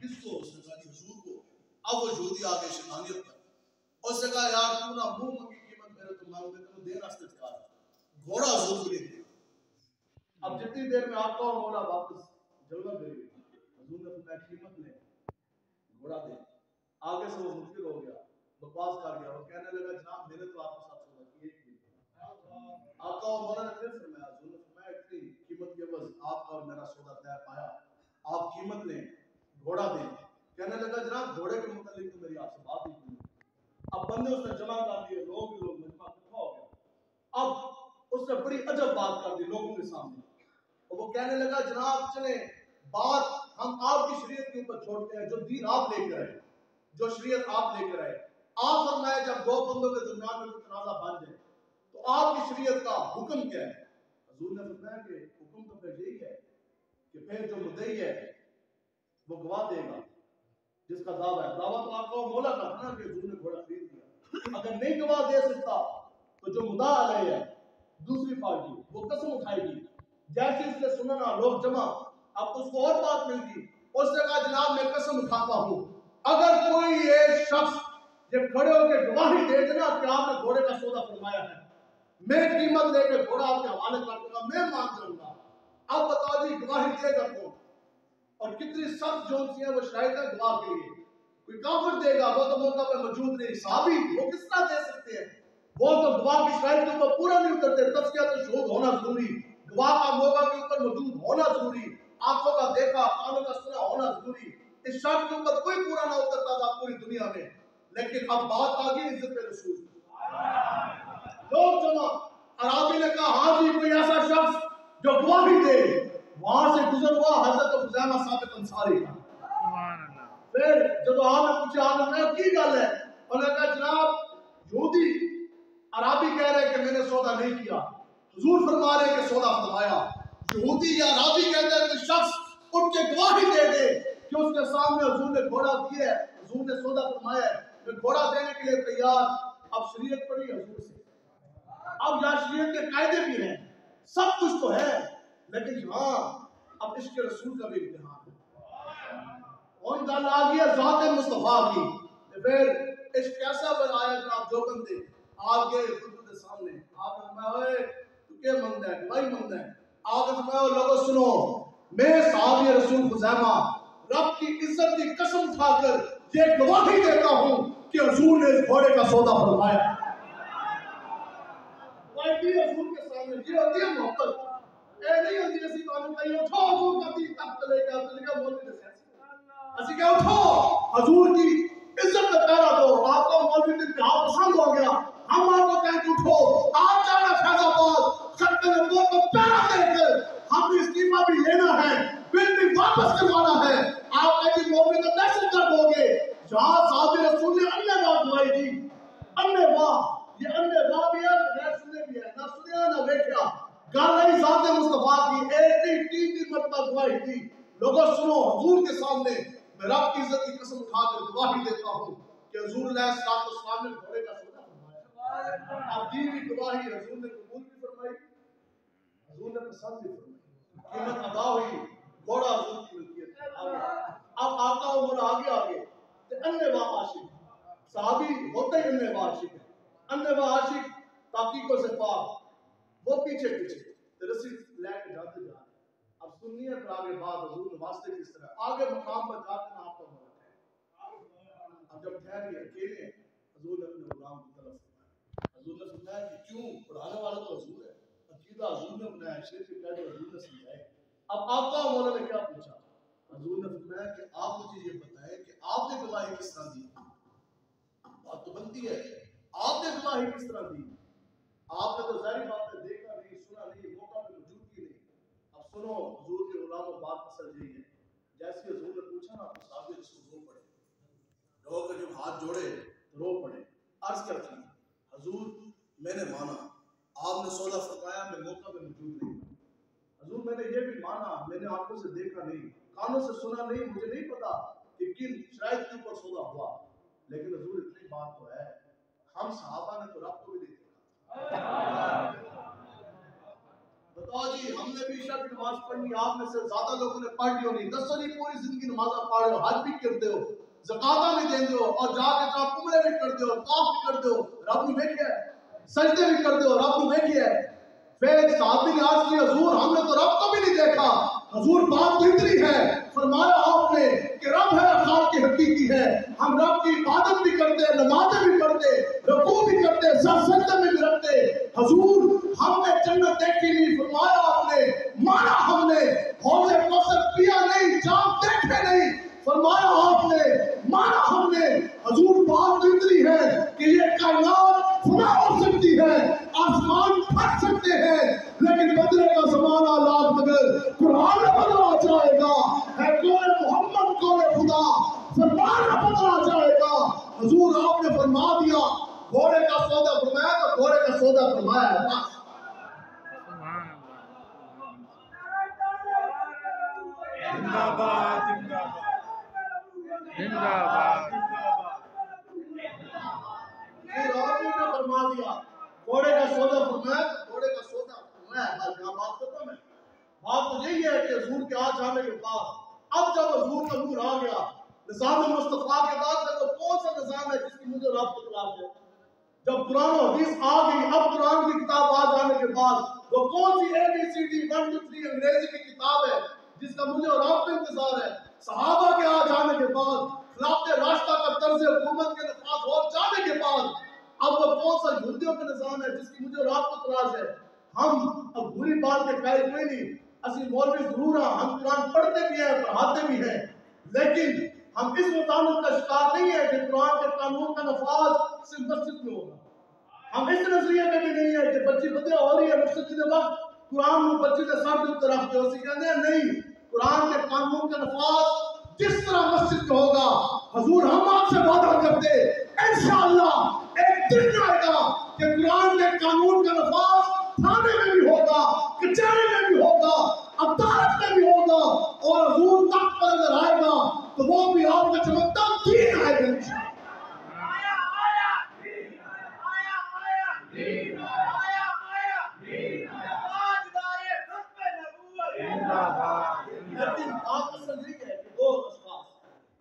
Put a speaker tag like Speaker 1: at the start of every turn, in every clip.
Speaker 1: کس کو؟ اس نے کہا جی حضور کو. اب وہ یہودی آگے شیطانیت پر اس نے کہا یار تو نہ منہ منگی قیمت میرے تو مانگ دے تو دین واسطے تیار ہے. گھوڑا حضور کو لے دیا. اب جتنی دیر میں آپ کا مولا واپس جلوہ دے گئی حضور نے فرمایا قیمت لے گھوڑا دے. آگے سے وہ منکر ہو گیا بکواس کر گیا. وہ کہنے لگا جناب میں نے تو آپ کے ساتھ سودا کیا ہی نہیں. آقا و مولا نے پھر فرمایا حضور نے فرمایا اتنی قیمت کے عوض آپ کا اور میرا سودا طے پایا آپ قیمت لیں گھوڑا دیں. کہنے لگا جناب گھوڑے کے متعلق تو میری آپ سے بات ہی نہیں. اب بندے اس نے جمع کر دیے لوگ مجمع اکٹھا ہو گیا. اب اس نے بڑی عجب بات کر دی لوگوں کے سامنے. اور وہ کہنے لگا جناب چلیں بات ہم آپ کی شریعت کے اوپر چھوڑتے ہیں جو دین آپ لے کر آئے جو شریعت آپ لے کر آئے. آپ فرمائے جب دو بندوں کے درمیان میں کوئی تنازع بن جائے تو آپ کی شریعت کا حکم کیا ہے؟ حضور نے فرمایا کہ حکم تو پھر یہی ہے کہ پھر جو مدعی ہے وہ گواہ دے گا جس کا دعویٰ ہے. دعویٰ تو آپ کو مولا کا تھا نا کہ حضور نے گھوڑا خرید دیا. اگر نہیں گواہ دے سکتا تو جو مدعا علیہ ہے دوسری پارٹی وہ قسم اٹھائے گی. جیسے اس نے سنا نا لوگ جمع اب اس کو اور بات مل گئی. اس نے کہا جناب میں قسم اٹھاتا ہوں اگر کوئی ایک شخص یہ کھڑے ہو کے گواہی دے دینا کہ آپ نے گھوڑے کا سودا فرمایا ہے میں قیمت لے کے گھوڑا آپ کے حوالے کر دوں گا میں مان جاؤں گا. اب بتاؤ جی گواہی دے گا کون اور کتنی سخت جون سی ہے وہ شاہد ہے گواہ کے لیے. کوئی کافر دے گا وہ تو موقع پہ موجود نہیں. صحابی وہ کس طرح دے سکتے ہیں وہ تو گواہ کی شاہد کے اوپر پورا نہیں اترتے. تذکیہ تو شہود ہونا ضروری گواہ کا موقع کے اوپر موجود ہونا ضروری آنکھوں کا دیکھا کانوں کا سنا ہونا ضروری. اس شرط کے اوپر کوئی پورا نہ اترتا تھا پوری دنیا میں. لیکن اب بات آ گئی عزت رسول. لوگ جمع عرابی نے کہا ہاں جی کوئی ایسا شخص جو گواہی دے. وہاں سے گزر ہوا حضرت خزیمہ ثابت انصاری کا. پھر جب آپ نے پوچھا آپ نے کی گل ہے انہوں نے کہا جناب یہودی عرابی کہہ رہے کہ میں نے سودا نہیں کیا حضور فرما رہے کہ سودا فرمایا. یہودی یا عرابی کہتے ہیں کہ شخص اٹھ کے گواہی دے دے کہ اس کے سامنے حضور نے گھوڑا دیا ہے حضور نے سودا فرمایا ہے میں گھوڑا دینے کے لیے تیار. اب شریعت پڑھی حضور سے اب یہاں شریعت کے قاعدے بھی ہیں سب کچھ تو ہے لیکن ہاں اب عشق رسول کا بھی امتحان ہے. اور گل آ گئی ہے ذات مصطفیٰ کی. پھر عشق کیسا بنایا جناب جو بندے آپ گئے خود کے سامنے آپ نے فرمایا اوئے تو کیا منگتا ہے گواہی منگتا ہے. آپ نے فرمایا لوگوں سنو میں صحابی رسول خزیمہ رب کی عزت کی قسم اٹھا کر یہ گواہی دیتا ہوں کہ حضور نے اس گھوڑے کا سودا فرمایا. حضور کے سامنے یہ ہوتی ہے محبت. اے نہیں ہوتی اسی قانون کا یہ اٹھو حضور کا دین تخت لے کے آپ نے کہا مولوی نے اسی کہا اٹھو حضور کی عزت کا پہرا دو. آپ کو مولوی نے کہا پسند ہو گیا ہم آپ کو کہیں کہ اٹھو آپ جانا فیض آباد خط نبوت کو پہرا دے کر ہم نے استعفا بھی لینا ہے بل بھی واپس کروانا ہے. آپ کہیں مولوی کا دہشت گرد ہو گے جہاں صحابی رسول نے اننے بات دعائی دی اننے واہ یہ اننے واہ بھی ہے غیر سنے بھی ہے نہ سنیا نہ دیکھا. گل نہیں ذات مصطفیٰ کی ایک نہیں تین مرتبہ گواہی دی. لوگوں سنو حضور کے سامنے میں رب کی عزت کی قسم اٹھا کر گواہی دیتا ہوں کہ حضور علیہ السلام نے گھوڑے کا سودا فرمایا. اب دی بھی گواہی حضور نے قبول بھی فرمائی حضور نے پسند بھی فرمائی قیمت ادا ہوئی گھوڑا حضور کی ملکیت. اب آقا و مولا آگے آگے اننے واہ عاشق صحابی ہوتے ہی اننے واہ عاشق ہے. اننے واہ عاشق تحقیقوں سے پاک وہ پیچھے پیچھے رسی لے کے جاتے جا رہے. اب سنیے پھر آگے بات حضور نے واسطے کس طرح آگے مقام پر جا کے آپ کو مولا ہے. اب جب ٹھہر گئے اکیلے حضور نے اپنے غلام کی طرف فرمایا. حضور نے فرمایا کہ کیوں پڑھانے والا تو حضور ہے عقیدہ حضور نے بنایا شریعت کے قاعدے حضور نے سمجھائے. اب آپ کا مولا نے کیا پوچھا حضور نے فرمایا کہ آپ مجھے یہ بتائیں کہ آپ نے گواہی کس طرح دی. بات تو بنتی ہے آپ نے گواہی کس طرح دی. آپ نے تو ظاہری بات ہے دیکھا نہیں سنا نہیں موقع پہ موجود ہی نہیں. اب سنو حضور کے غلام و بات اصل یہی ہے جیسے حضور نے پوچھا نا تو صحابی رسول رو پڑے. رو کر جب ہاتھ جوڑے تو رو پڑے. عرض کیا کی حضور میں نے مانا آپ نے سودا فرمایا میں موقع پہ موجود نہیں. حضور میں نے یہ بھی مانا میں نے آنکھوں سے دیکھا نہیں کانوں سے سنا نہیں مجھے نہیں پتا کہ کن شرائط کے اوپر سودا ہوا. لیکن حضور اتنی بات تو ہے ہم صحابہ نے تو رب کو بھی نہیں دیکھا. بتاؤ جی ہم نے بھی عشاء کی نماز پڑھنی، آپ میں سے زیادہ لوگوں نے پڑھ لی ہونی، دسو جی پوری زندگی نمازاں پڑھ رہے ہو، حج بھی کرتے ہو، زکاتاں بھی دیندے ہو، اور جا کے آپ عمرے بھی کرتے ہو، طواف بھی کرتے ہو، رب نے ویکھیا ہے، سجدے بھی کرتے ہو، رب نے ویکھیا ہے۔ پھر صحابی نے عرض کی حضور ہم نے تو رب کو بھی نہیں دیکھا۔ حضور بات تو اتنی ہے، فرمایا آپ نے کہ رب ہے خالق کی حقیقی ہے، ہم رب کی عبادت بھی کرتے، نمازیں بھی پڑھتے، رکوع بھی کرتے، سجدے میں بھی رکھتے۔ حضور ہم نے جنت دیکھی نہیں، فرمایا آپ نے مانا ہم نے حوض کوثر پیا نہیں، جام دیکھے نہیں، فرمایا آپ نے مانا ہم نے۔ حضور بات تو اتنی ہے کہ یہ کائنات فنا ہو سکتی ہے، آسمان پھٹ سکتے ہیں، لیکن بدلے کا زمانہ لاکھ مگر قرآن بدلا جائے گا، ہے قول محمد قول خدا، فرمانا بدلا جائے گا۔ حضور آپ نے فرما دیا گھوڑے کا سودا فرمایا تو گھوڑے کا سودا فرمایا ہے۔
Speaker 2: زندہ باد زندہ باد زندہ باد۔
Speaker 1: پھر آپ نے فرما دیا گھوڑے کا سودا فرمایا تو گھوڑے کا سودا فرمایا ہے۔ بس یہاں بات ختم ہے۔ بات تو یہی ہے کہ حضور کے آ جانے کے بعد اب جب حضور کا نور آ گیا، نظام مصطفیٰ کے بعد میں تو کون سا نظام ہے جس کی مجھے رب کو تلاش ہے؟ جب قرآن و حدیث آ گئی، اب قرآن کی کتاب آ جانے کے بعد وہ کون سی ABCD 1 2 3 انگریزی کی کتاب ہے جس کا مجھے اور آپ کو انتظار ہے؟ صحابہ کے آ جانے کے بعد، خلافت راشدہ کا طرز حکومت کے نفاذ ہو جانے کے بعد اب وہ کون سا یہودیوں کا نظام ہے جس کی مجھے اور آپ کو تلاش ہے؟ ہم اب بری بات کے قائل کوئی نہیں، اسی مولوی ضرور ہیں، ہم قرآن پڑھتے بھی ہیں، پڑھاتے بھی ہیں، لیکن ہم اس مطالب کا شکار نہیں ہے کہ قرآن کے قانون کا نفاذ صرف مسجد میں ہوگا۔ ہم اس نظریے میں بھی نہیں ہے کہ بچی بدیا ہو رہی ہے مسجد کے وقت قرآن میں بچی کے سر کے اوپر رکھتے ہو، اسی کہتے ہیں نہیں، قرآن کے قانون کا نفاذ جس طرح مسجد میں ہوگا۔ حضور ہم آپ سے وعدہ کرتے انشاءاللہ ایک دن آئے گا کہ قرآن کے قانون کا نفاذ تھانے میں بھی ہوگا، کچہری میں بھی ہوگا، عدالت میں بھی ہوگا، اور حضور تخت پر اگر آئے گا تو وہ بھی آپ کا چمکتا دین آئے گا انشاءاللہ۔ لیکن آپ اصل یہ ہے کہ دو اشخاص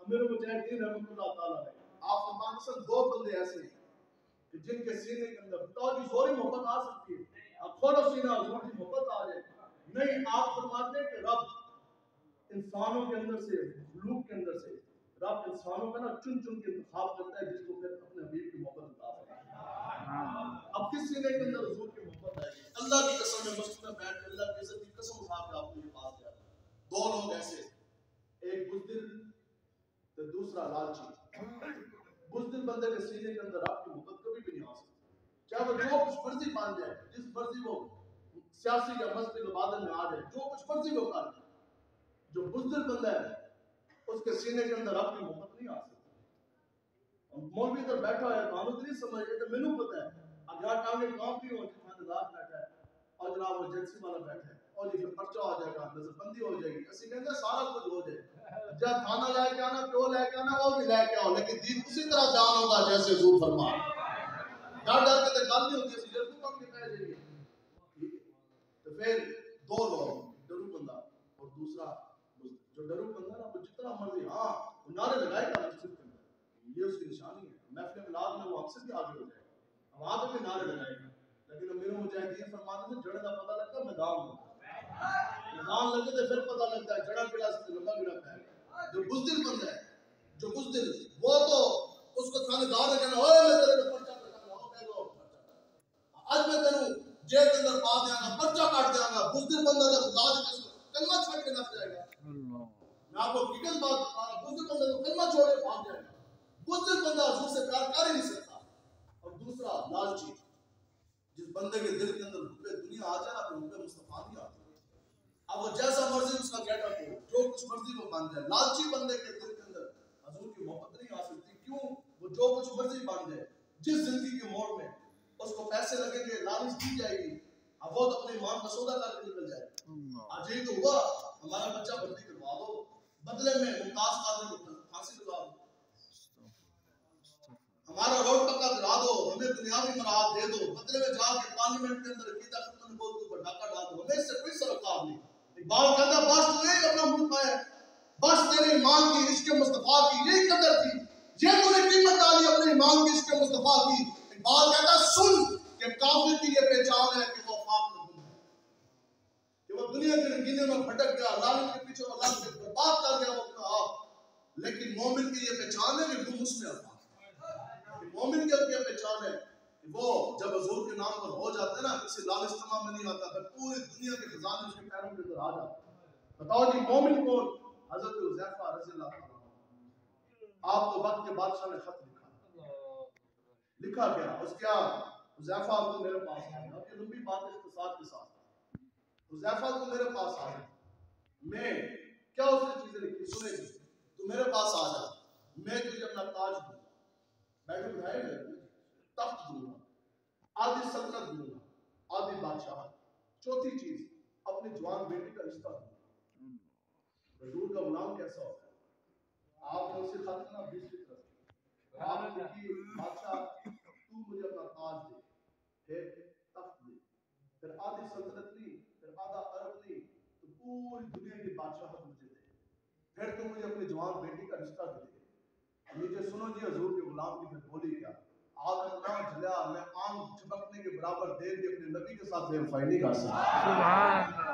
Speaker 1: امیر مجاہدین رحمۃ اللہ تعالیٰ نے آپ فرمان اصل دو بندے ایسے ہیں کہ جن کے سینے کے اندر بتاؤ جی زوری محبت آ سکتی ہے، اب کھولو سینہ حضور کی محبت آ جائے، نہیں آپ فرماتے ہیں کہ رب انسانوں کے اندر سے، مخلوق کے اندر سے رب انسانوں کا نا چن چن کے انتخاب کرتا ہے جس کو پھر اپنے حبیب کی محبت عطا فرماتا ہے۔ اب کس سینے کے اندر حضور کی محبت آئے گی؟ اللہ کی قسم ہے، مسجد میں بیٹھ کے اللہ کی عزت کی قسم اٹھا کے آپ کو یہ بات کہہ رہا ہوں، دو لوگ ایسے، ایک بزدل تو دوسرا لالچی۔ بزدل بندے کے سینے کے اندر آپ کی محبت کبھی بھی نہیں آ سکتی، چاہے وہ جو کچھ مرضی مان جائے، جس مرضی وہ سیاسی یا مذہبی مبادل میں آ جائے، جو کچھ مرضی وہ کر جائے، جو بزدل بندہ ہے اس کے سینے کے اندر آپ کی محبت نہیں آ سکتی۔ مولوی ادھر بیٹھا ہے، کانوں تو نہیں سمجھ رہے، تو میں پتہ ہے اب یہاں ٹانگے کام بھی ہو، جہاں نظار بیٹھا ہے اور جناب وہ ایجنسی والا بیٹھا ہے اور یہ پھر پرچہ ہو جائے گا، نظر بندی ہو جائے گی، اسی کہتے ہیں سارا کچھ ہو جائے، جب تھانہ لے کے آنا، پیو لے کے آنا، وہ بھی لے کے آؤ، لیکن دین اسی طرح جان ہوگا جیسے حضور فرما۔ ڈر ڈر کے تو گل نہیں ہوتی، اسی جلدی کم کے پہ جائیے۔ تو پھر دو لوگ، ڈرو بندہ اور دوسرا جو ڈرو بندہ نا وہ جتنا مرضی ہاں وہ نعرے لگائے گا مسجد کے اندر، یہ اس کی نشانی ہے، محفل میلاد میں وہ ہم سے بھی آگے ہو جائے گا، وہاں پہ بھی نعرے لگائے گا، لیکن امیر مجاہدین فرماتے ہیں جڑے کا پتہ لگتا ہے میدان میں، میدان لگے تو پھر پتہ لگتا ہے جڑا کلا سے لمبا گڑا پہ ہے۔ جو بزدل بندہ ہے، جو بزدل وہ تو اس کو تھانے دار نے کہنا اوے میں تیرے پرچہ کٹاؤں گا، میں لو آج میں تینوں جیل کے اندر پا دیا گا، پرچہ کاٹ دیا گا۔ بزدل بندہ جب خدا کے کلمہ چھوڑ کے نس جائے گا، میں آپ کو حقیقت بات بتا رہا ہوں، بزدل بندہ تو کلمہ چھوڑ کے بھاگ جائے گا، بزدل بندہ حضور سے پیار کر ہی نہیں سکتا۔ اور دوسرا لالچی، جس بندے کے دل کے اندر حب دنیا آ جائے نا پھر حب مصطفیٰ نہیں آتی، اب وہ جیسا مرضی اس کا گیٹ اپ ہو، جو کچھ مرضی وہ بن جائے، لالچی بندے کے دل کے اندر حضور کی محبت نہیں آ سکتی، کیوں؟ وہ جو کچھ مرضی بن جائے، جس زندگی کے موڑ میں اس کو پیسے لگیں گے، لالچ دی جائے گی، اب وہ تو اپنے ایمان کا سودا کر کے نکل جائے۔ آج یہی تو ہوا، ہمارا بچہ بھرتی کروا دو، بدلے میں ممتاز قادری کو پھانسی لگا دو، ہمارا روڈ پکا کرا دو، ہمیں دنیاوی مراحت دے دو، بدلے میں جا کے پارلیمنٹ کے اندر عقیدہ ختم بول کے اوپر ڈاکہ ڈال دو، ہمیں اس سے کوئی سروکار نہیں۔ اقبال کہتا بس تو یہی اپنا ملک پایا، بس تیرے ایمان کی عشق مصطفیٰ کی یہی قدر تھی، یہ تو نے قیمت ڈالی اپنے ایمان کی عشق مصطفیٰ کی۔ اقبال کہتا سن کہ کافر کی یہ پہچان ہے کہ وہ خاک میں گم ہے، کہ وہ دنیا کے رنگینے میں بھٹک گیا، لالچ کے پیچھے اللہ سے برباد کر گیا وہ اپنا آپ، لیکن مومن کی یہ پہچان ہے کہ گم اس میں اللہ، مومن کی یہ پہچان ہے کہ وہ جب حضور کے نام پر ہو جاتا ہے نا، کسی لالچ تمام میں نہیں آتا، پھر پوری دنیا کے خزانے اس کے پیروں کے اندر آ جاتے ہیں۔ بتاؤ جی مومن کون؟ حضرت حذیفہ رضی اللہ عنہ، آپ کو وقت کے بادشاہ نے خط لکھا گیا، اس کیا حذیفہ تو میرے پاس آ گیا، اب یہ لمبی بات اختصار کے ساتھ، حذیفہ تو میرے پاس آ گیا، میں کیا اس نے چیزیں لکھی سنے گی، تو میرے پاس آ جا، میں تجھے اپنا تاج دوں گا، بیٹھے بٹھائے گئے تخت دوں گا، آدھی سلطنت دوں گا، آدھی بادشاہ، چوتھی چیز اپنی جوان بیٹی کا رشتہ دوں گا۔ حضور کا غلام کیسا ہوتا ہے؟ آپ نے اسے خط کرنا 20 کی طرف، آپ نے لکھی بادشاہ تو مجھے اپنا تاج دے، پھر تخت دے، پھر آدھی سلطنت لی، پھر آدھا عرب لی، تو پوری دنیا کی بادشاہت مجھے دے، پھر تو مجھے اپنی جوان بیٹی کا رشتہ دے۔ نیچے سنو جی حضور کے غلام کی پھر بولی کیا، آگ اتنا جلیا میں آنکھ جھپکنے کے برابر دیر بھی اپنے نبی کے ساتھ بے وفائی نہیں کر سکتا۔
Speaker 2: سبحان اللہ،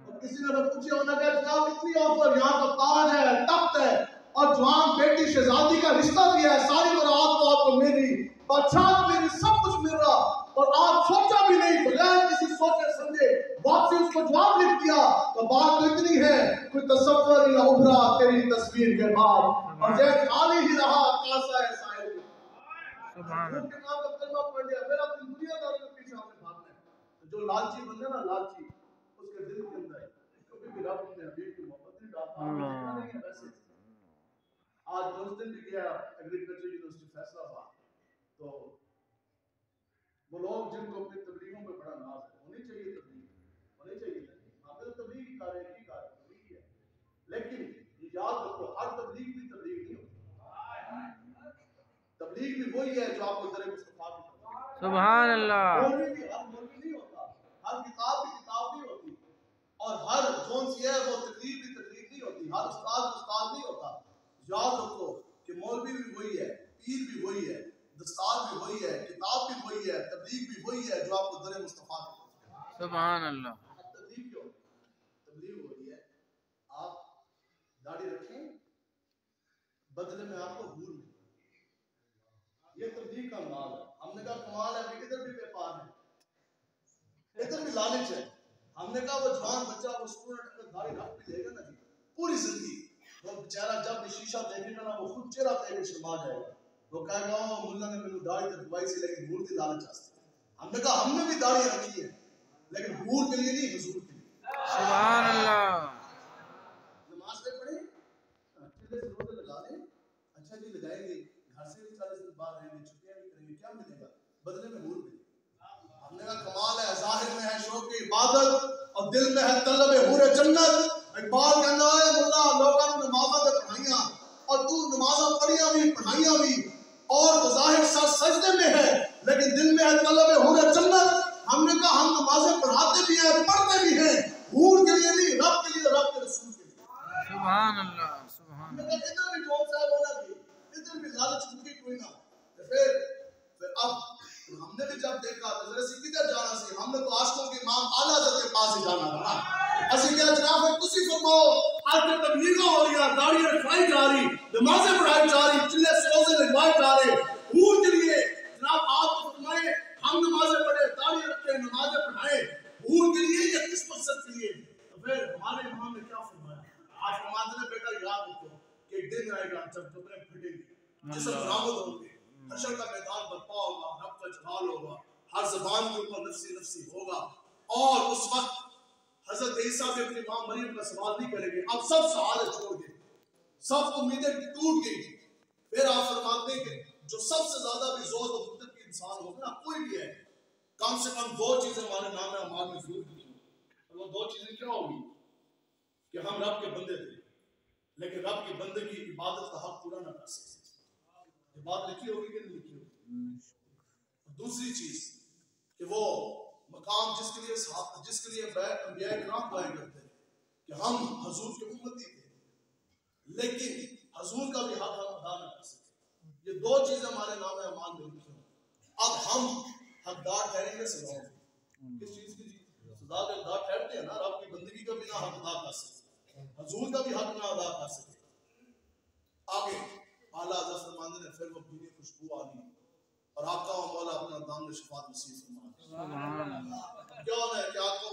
Speaker 1: اور کسی نے اگر پوچھے ہونا کہ جناب اتنی آفر، یہاں تو تاج ہے، تخت ہے اور جوان بیٹی شہزادی کا رشتہ دیا ہے، ساری مراعات تو آپ کو میری، بادشاہ میری، سب کچھ مل رہا، اور آپ سوچا بھی نہیں، بغیر کسی سوچے سمجھے واپسی اس کو جواب لکھ دیا، تو بات تو اتنی ہے کوئی تصور نہ ابھرا تیری تصویر کے بعد، اور یہ خالی ہی رہا کاسا ہے سائل کے بعد۔
Speaker 2: سبحان
Speaker 1: حضور کے نام کا کلمہ پڑھ لیا، پھر اپنی دنیا داری کے پیچھے آپ نے بھاگنا ہے۔ جو لالچی بندے نا لالچی، اس کے دل کے اندر کبھی بھی رب اپنے حبیب کی محبت نہیں ڈالتا، آپ نے دیکھا نہیں ہے ویسے۔ آج اس دن بھی گیا ایگریکلچر یونیورسٹی فیصلہ آباد، تو وہ لوگ جن کو اپنی تبلیغوں پہ بڑا ناز ہے، ہونی چاہیے تبلیغ، ہونی چاہیے آپ تو تبلیغ کی کار ہے، کی کار ہے، تبلیغ ہے، لیکن یہ یاد رکھو ہر تبلیغ بھی تبلیغ نہیں ہوتی، تبلیغ بھی وہی ہے جو آپ کو در مصطفیٰ کی طرف،
Speaker 2: سبحان اللہ،
Speaker 1: مولوی بھی ہر مولوی نہیں ہوتا، ہر کتاب بھی کتاب نہیں ہوتی، اور ہر کون سی ہے وہ تقریر بھی تقریر نہیں ہوتی، ہر استاد استاد نہیں ہوتا۔ یاد رکھو کہ مولوی بھی وہی ہے، پیر بھی وہی ہے، دستار بھی وہی ہے، کتاب بھی وہی ہے، تبلیغ بھی وہی ہے جو آپ کو در مصطفیٰ کی طرف۔
Speaker 2: سبحان اللہ،
Speaker 1: تبلیغ کیوں؟ تبلیغ وہی ہے آپ داڑھی رکھیں بدلے میں آپ کو حور ملے، یہ تبلیغ کا انداز ہے۔ ہم نے کہا کمال ہے کہ ادھر بھی بیپار ہے، ادھر بھی لالچ ہے۔ ہم نے کہا وہ جوان بچہ وہ اسٹوڈنٹ اگر داڑھی رکھ بھی لے گا نا جی پوری زندگی، وہ بیچارہ جب بھی شیشہ دیکھے گا نا وہ خود چہرہ دے کے شرما جائے گا، وہ کہے گا ملا نے میرے داڑھی تک دوائی سے لیکن حور کی لالچ آستی۔ ہم نے کہا ہم نے بھی داڑھی رکھی ہے لیکن حور کے لیے نہیں، حضور کے لیے۔
Speaker 2: سبحان اللہ،
Speaker 1: نماز پہ پڑھیں، چلے سے روزے لگا لیں، اچھا جی لگائیں گے، گھر سے بھی 40 دن باہر رہیں گے، چھٹیاں بھی کریں گے، کیا ملے گا؟ بدلے میں حور ملے گا۔ ہم نے کہا کمال ہے، ظاہر میں ہے شوق عبادت اور دل میں ہے طلب حور جنت۔ اقبال کہنا ہے ملا لوگوں نے نمازاں تے پڑھائیاں اور تو نمازاں پڑھیاں بھی پڑھائیاں بھی اور بظاہر سر سجدے میں ہے لیکن دل میں ہے طلب حور جنت۔ ہم نے کہا ہم نمازیں پڑھاتے بھی ہیں پڑھتے بھی ہیں، حور کے لیے نہیں، رب کے لیے، رب کے رسول کے لیے۔
Speaker 2: سبحان اللہ، سبحان
Speaker 1: ہم نے
Speaker 2: اللہ،
Speaker 1: کہا ادھر بھی ڈون صاحب ہونا بھی، ادھر بھی لالچ کی کوئی نہ، پھر اب ہم نے بھی جب دیکھا تو ذرا سی کدھر جانا سی، ہم نے تو عاشقوں کے امام اعلیٰ حضرت کے پاس ہی جانا تھا نا۔ اسی کیا جناب ہے تسی فرماؤ آج کے تبلیغاں ہو رہی ہیں، داڑیاں رکھوائی جا رہی، نمازیں پڑھائی جا رہی، چلے سے روزے لگوائے جا رہے، حور کے لیے جناب آپ کو فرمائے ہم نمازیں پڑھے، داڑیاں رکھے، نمازیں پڑھائے حور کے لیے یا کس مقصد کے لیے؟ تو پھر ہمارے امام نے کیا فرمایا؟ آپ فرماتے ہیں بیٹا یاد رکھو کہ ایک دن آئے گا جب قبریں پھٹیں گی، جسم برآمد ہوں گے، حشر کا میدان برپا ہوگا، رب کا جلال ہوگا، ہر زبان کے اوپر نفسی نفسی ہوگا، اور اس وقت حضرت عیسیٰ بھی اپنی ماں مریم کا سوال نہیں کریں گے، اب سب سوال چھوڑ گئے، سب امیدیں ٹوٹ گئی۔ پھر آپ فرماتے ہیں کہ جو سب سے زیادہ بھی زود و فطرت کی انسان ہوگا نا کوئی بھی ہے، کم سے کم دو چیزیں ہمارے نام اعمال میں ضرور کی، اور وہ دو چیزیں کیا ہوگی کہ ہم رب کے بندے تھے لیکن رب کی بندگی عبادت کا حق پورا نہ کر سکتے، یہ بات لکھی ہوگی کہ نہیں لکھی ہوگی؟ دوسری چیز کہ وہ مقام جس کے لیے انبیاء کرام دعائیں کرتے ہیں کہ ہم حضور کے امتی تھے لیکن حضور کا بھی حق ہم ادا نہ کر سکے. یہ دو چیزیں ہمارے نام اعمال میں لکھی ہیں. اب ہم حقدار ٹھہریں گے سزاؤں کے. کس چیز کی سزا کے حقدار ٹھہرتے ہیں نا. رب کی بندگی کا بھی نہ حق ادا کر سکے, حضور کا بھی حق نہ ادا کر سکے. آگے اعلیٰ حضرت فرماتے ہیں پھر وہ بھینی خوشبو آنی اور آقا و مولا اپنا دامن شفاعت نصیب فرماتے ہیں. کیا ہے کہ آقا